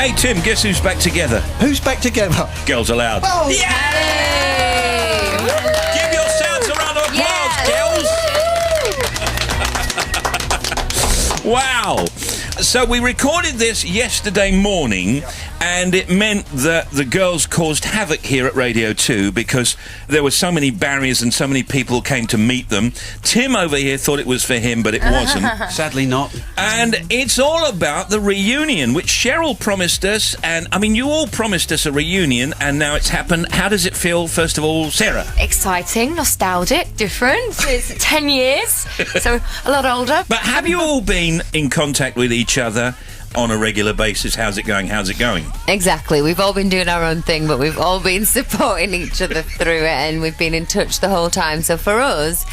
Hey, Tim, guess who's back together? Who's back together? Girls Aloud. Oh! Yay! Give yourselves a round of applause, girls. Wow. So we recorded this yesterday morning, and it meant that the girls caused havoc here at Radio 2 because there were so many barriers and so many people came to meet them. Tim over here thought it was for him, but it wasn't. Sadly not. And it's all about the reunion, which Cheryl promised us, and I mean, you all promised us a reunion, and now it's happened. How does it feel, first of all, Sarah? Exciting, nostalgic, different. It's 10 years, so a lot older. But have you all been in contact with each other on a regular basis? How's it going? How's it going? Exactly. We've all been doing our own thing, but we've all been supporting each other through it, and we've been in touch the whole time. So for us,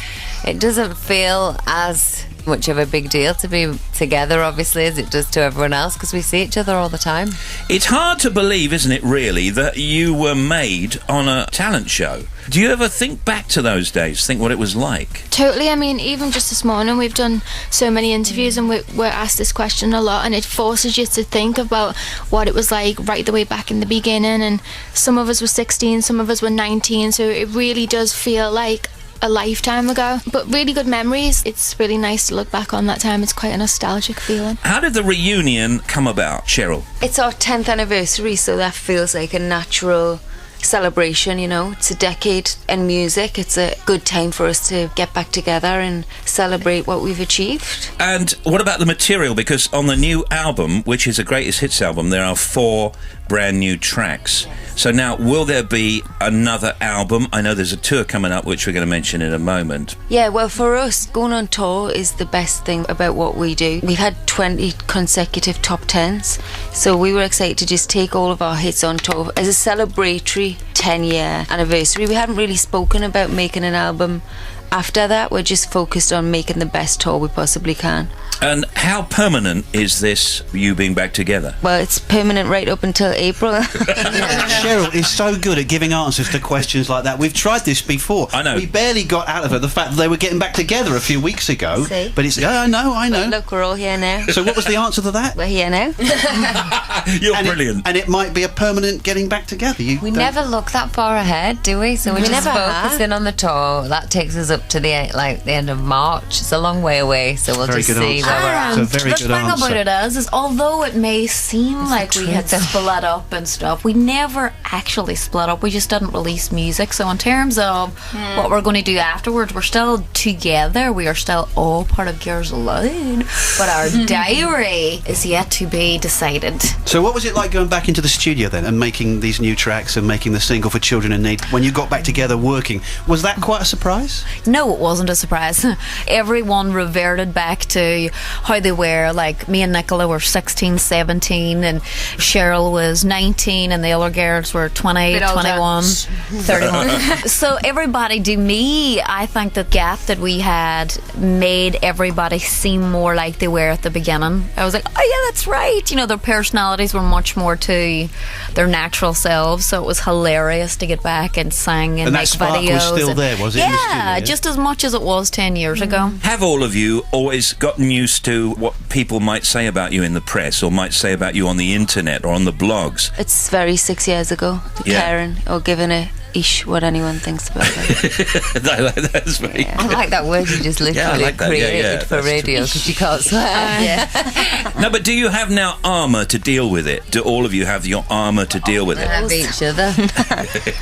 it doesn't feel as much of a big deal to be together, obviously, as it does to everyone else, because we see each other all the time. It's hard to believe, isn't it, really, that you were made on a talent show. Do you ever think back to those days, think what it was like? Totally. I mean, even just this morning, we've done so many interviews and we're asked this question a lot, and it forces you to think about what it was like right the way back in the beginning. And some of us were 16, some of us were 19, so it really does feel like a lifetime ago, but really good memories. It's really nice to look back on that time. It's quite a nostalgic feeling. How did the reunion come about, Cheryl? It's our 10th anniversary, so that feels like a natural celebration, you know. It's a decade in music. It's a good time for us to get back together and celebrate what we've achieved. And what about the material? Because on the new album, which is a greatest hits album, there are 4 brand new tracks. So now, will there be another album? I know there's a tour coming up, which we're going to mention in a moment. Yeah, well, for us, going on tour is the best thing about what we do. We've had 20 consecutive top 10s, so we were excited to just take all of our hits on tour as a celebratory 10-year anniversary. We haven't really spoken about making an album after that. We're just focused on making the best tour we possibly can. And how permanent is this, you being back together? Well, it's permanent right up until April. Cheryl is so good at giving answers to questions like that. We've tried this before. I know. We barely got out of her the fact that they were getting back together a few weeks ago. See? But it's, I know. Look, we're all here now. So what was the answer to that? We're here now. You're brilliant. And it might be a permanent getting back together. We never look that far ahead, do we? So we're just focusing on the tour. That takes us up to the end of March. It's a long way away, so we'll Very just good see answer. where we're at. It's a very the good thing answer. about it is although it may seem like we had split up and stuff, we never actually split up. We just didn't release music. So in terms of what we're going to do afterwards, we're still together. We are still all part of Girls Aloud, but our diary is yet to be decided. So what was it like going back into the studio then and making these new tracks and making the single for Children in Need when you got back together working? Was that quite a surprise? No, it wasn't a surprise. Everyone reverted back to how they were. Like, me and Nicola were 16, 17, and Cheryl was 19, and the other girls were 20, 21, 31. So everybody, to me, I think the gap that we had made everybody seem more like they were at the beginning. I was like, oh yeah, that's right. You know, their personalities were much more to their natural selves, so it was hilarious to get back and sing and that make spark videos. was still there, was it? In the studio, Yeah, just as much as it was 10 years ago. Have all of you always gotten used to what people might say about you in the press or might say about you on the internet or on the blogs? It's very 6 years ago. Yeah. Caring or giving a ish what anyone thinks about it. That's very I like that word you just literally like that. created for radio, because you can't swear. No, but do you have now armour to deal with it? Do all of you have your armour to deal with it? Have each other.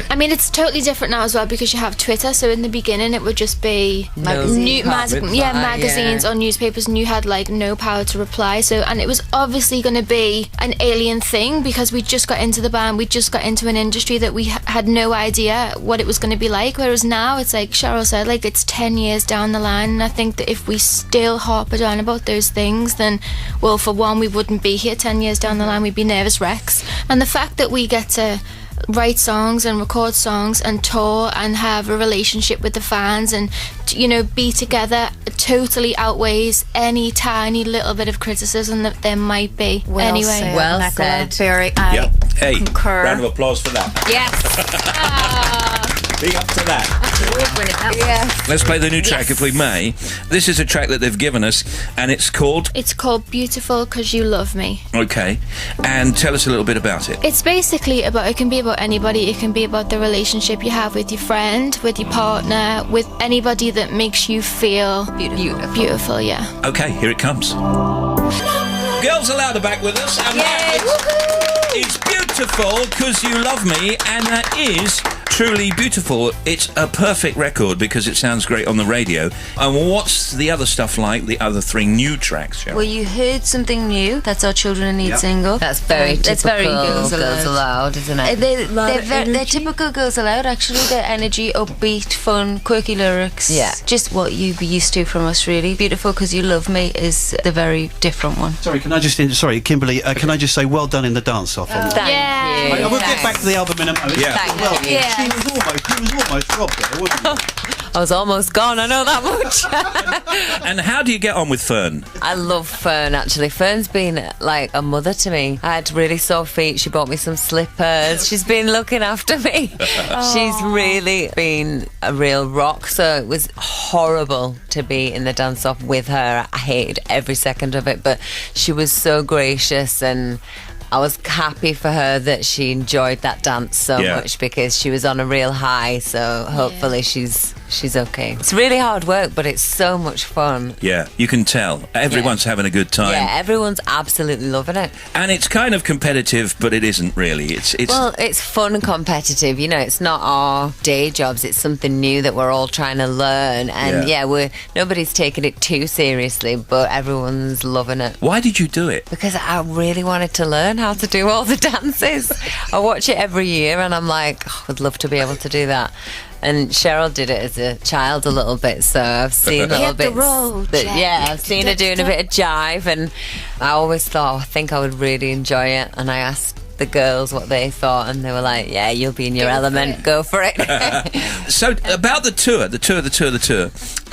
I mean, it's totally different now as well because you have Twitter. So in the beginning, it would just be magazines or newspapers, and you had like no power to reply. So, and it was obviously going to be an alien thing because we just got into the band, we just got into an industry that we had no idea what it was going to be like. Whereas now, it's like Cheryl said, like it's 10 years down the line, and I think that if we still harp on about those things, then, well, for one, we wouldn't be here 10 years down the line. We'd be nervous wrecks. And the fact that we get to write songs and record songs and tour and have a relationship with the fans and, you know, be together totally outweighs any tiny little bit of criticism that there might be. Well said. Very, Hey, concur. round of applause for that. Yes. Big up to that. Yeah. Let's play the new track, if we may. This is a track that they've given us, and it's called... It's called Beautiful Because You Love Me. Okay. And tell us a little bit about it. It's basically about, it can be about anybody. It can be about the relationship you have with your friend, with your partner, with anybody that makes you feel beautiful, yeah. Okay, here it comes. Girls Aloud are back with us, and it's Beautiful Because You Love Me, and that is truly beautiful. It's a perfect record because it sounds great on the radio. And what's the other stuff like, the other three new tracks, Cheryl? Well, you heard something new. That's our Children in Need single. That's very typical That's very Girls Aloud, isn't it? They're typical Girls Aloud, actually. Their energy, upbeat, fun, quirky lyrics. Yeah. Just what you'd be used to from us, really. Beautiful Because You Love Me is the very different one. Sorry, Kimberly, can I just say well done in the dance-off on that? Thank you. We'll get back to the album in a moment. Yeah. Thank you. She was almost robbed there, wasn't she? I was almost gone, I know that much. And how do you get on with Fern? I love Fern, actually. Fern's been like a mother to me. I had really sore feet. She bought me some slippers. She's been looking after me. She's really been a real rock. So it was horrible to be in the dance-off with her. I hated every second of it, but she was so gracious, and I was happy for her that she enjoyed that dance so much, because she was on a real high. So hopefully she's okay. It's really hard work, but it's so much fun. Yeah, you can tell. Everyone's having a good time. Yeah, everyone's absolutely loving it. And it's kind of competitive, but it isn't really. It's Well, it's fun and competitive. You know, it's not our day jobs. It's something new that we're all trying to learn. And nobody's taking it too seriously, but everyone's loving it. Why did you do it? Because I really wanted to learn how to do all the dances. I watch it every year, and I'm like, I would love to be able to do that. And Cheryl did it as a child a little bit, so I've seen little bits. I've seen her doing a bit of jive, and I always thought, I think I would really enjoy it. And I asked the girls what they thought, and they were like, yeah, you'll be in your element, go for it. So about the tour.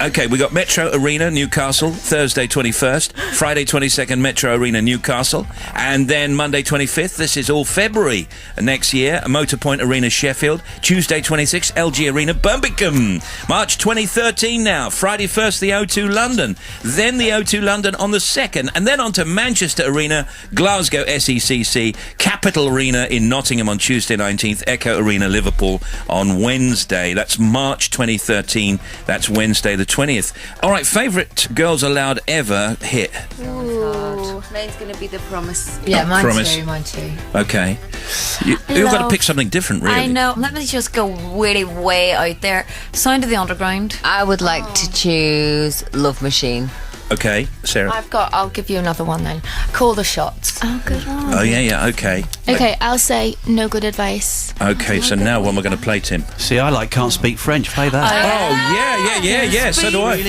Okay, we got Metro Arena, Newcastle, Thursday 21st, Friday 22nd, Metro Arena, Newcastle, and then Monday 25th, this is all February next year, Motorpoint Arena, Sheffield, Tuesday 26th, LG Arena, Birmingham, March 2013 now, Friday 1st, the O2 London, then the O2 London on the 2nd, and then on to Manchester Arena, Glasgow SECC, Capital Arena in Nottingham on Tuesday 19th, Echo Arena, Liverpool on Wednesday. That's March 2013, that's Wednesday the 20th. All right, favourite Girls Aloud ever hit? Ooh. Mine's going to be The Promise. Yeah, Promise. mine too. Okay. You've got to pick something different, really. I know. Let me just go really way out there. Sound of the Underground. I would like to choose Love Machine. Okay, Sarah. I'll give you another one then. Call the Shots. Oh, good one. Oh, yeah, okay. Okay, I'll say No Good Advice. Okay, so now what am I going to play, Tim? See, I can't speak French. Play that. Oh, yeah, so do I.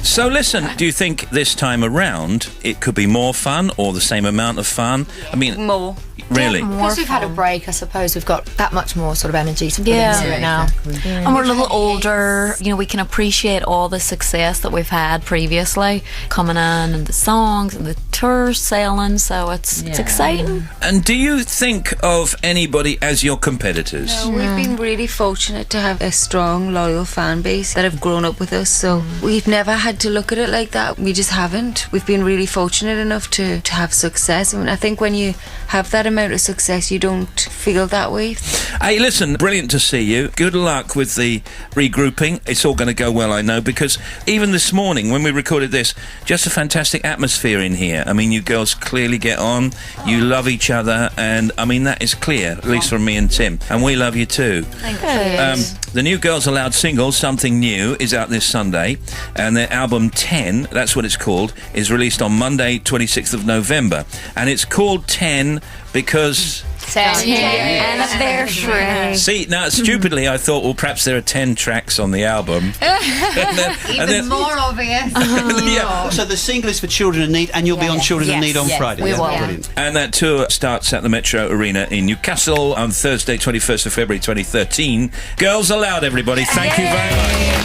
So listen, do you think this time around it could be more fun or the same amount of fun? I mean... More. Really? Because we've had a break, I suppose we've got that much more sort of energy to put into it now. Exactly. And we're a little older, you know, we can appreciate all the success that we've had previously, coming in, and the songs and the tours selling, so it's exciting. And do you think of anybody as your competitors? No, we've been really fortunate to have a strong, loyal fan base that have grown up with us, so we've never had to look at it like that. We just haven't. We've been really fortunate enough to have success. I mean, I think when you have that amount of success, you don't feel that way. Hey, listen, brilliant to see you. Good luck with the regrouping. It's all going to go well, I know, because even this morning when we recorded this, just a fantastic atmosphere in here. I mean, you girls clearly get on, you love each other, and I mean, that is clear, at least from me and Tim, and we love you too. Thank you. The new Girls Aloud single, Something New, is out this Sunday, and their album 10, that's what it's called, is released on Monday 26th of November, and it's called 10 because... Anniversary. See, now stupidly I thought, well, perhaps there are 10 tracks on the album. Even more obvious. So the single is for Children in Need, and you'll be on Children in Need on Friday. We will. Brilliant. And that tour starts at the Metro Arena in Newcastle on Thursday, 21st of February 2013. Girls Aloud, everybody. Thank you very much.